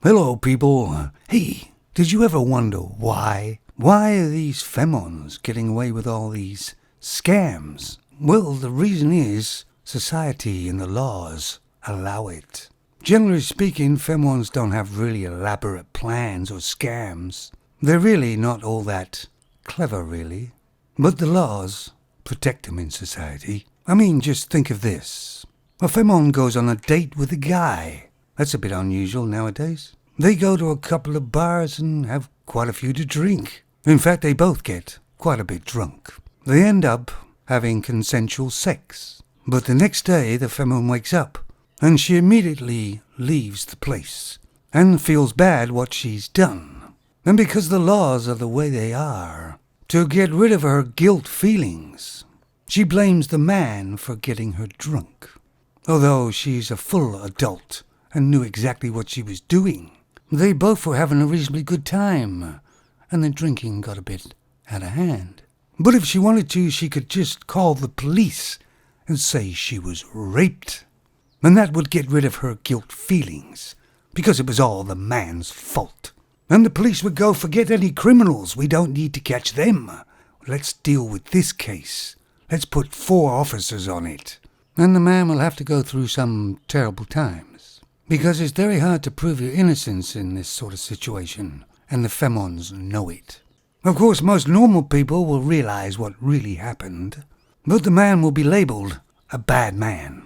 Hello, people. Hey, did you ever wonder why? Why are these femons getting away with all these scams? Well, the reason is society and the laws allow it. Generally speaking, femons don't have really elaborate plans or scams. They're really not all that clever, really. But the laws protect them in society. I mean, just think of this. A femon goes on a date with a guy. That's a bit unusual nowadays. They go to a couple of bars and have quite a few to drink. In fact, they both get quite a bit drunk. They end up having consensual sex. But the next day, the femon wakes up and she immediately leaves the place and feels bad what she's done. And because the laws are the way they are, to get rid of her guilt feelings, she blames the man for getting her drunk. Although she's a full adult and knew exactly what she was doing. They both were having a reasonably good time, and the drinking got a bit out of hand. But if she wanted to, she could just call the police and say she was raped. And that would get rid of her guilt feelings, because it was all the man's fault. And the police would go, forget any criminals, we don't need to catch them. Let's deal with this case. Let's put 4 officers on it. And the man will have to go through some terrible times. Because it's very hard to prove your innocence in this sort of situation, and the femons know it. Of course, most normal people will realize what really happened, but the man will be labeled a bad man.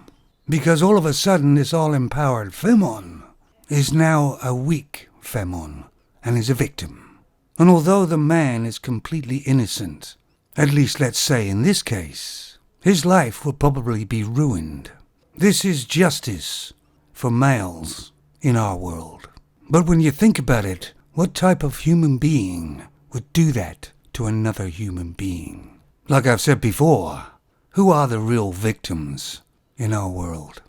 Because all of a sudden, this all-empowered femon is now a weak femon, and is a victim. And although the man is completely innocent, at least let's say in this case, his life will probably be ruined. This is justice for males in our world. But when you think about it, what type of human being would do that to another human being? Like I've said before, who are the real victims in our world?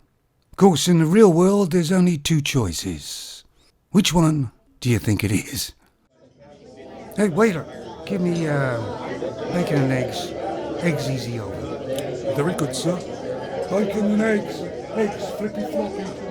Of course, in the real world, there's only 2 choices. Which one do you think it is? Hey, waiter, give me bacon and eggs. Eggs easy over. Very good, sir. Bacon and eggs. Eggs, Flippy, Floppy.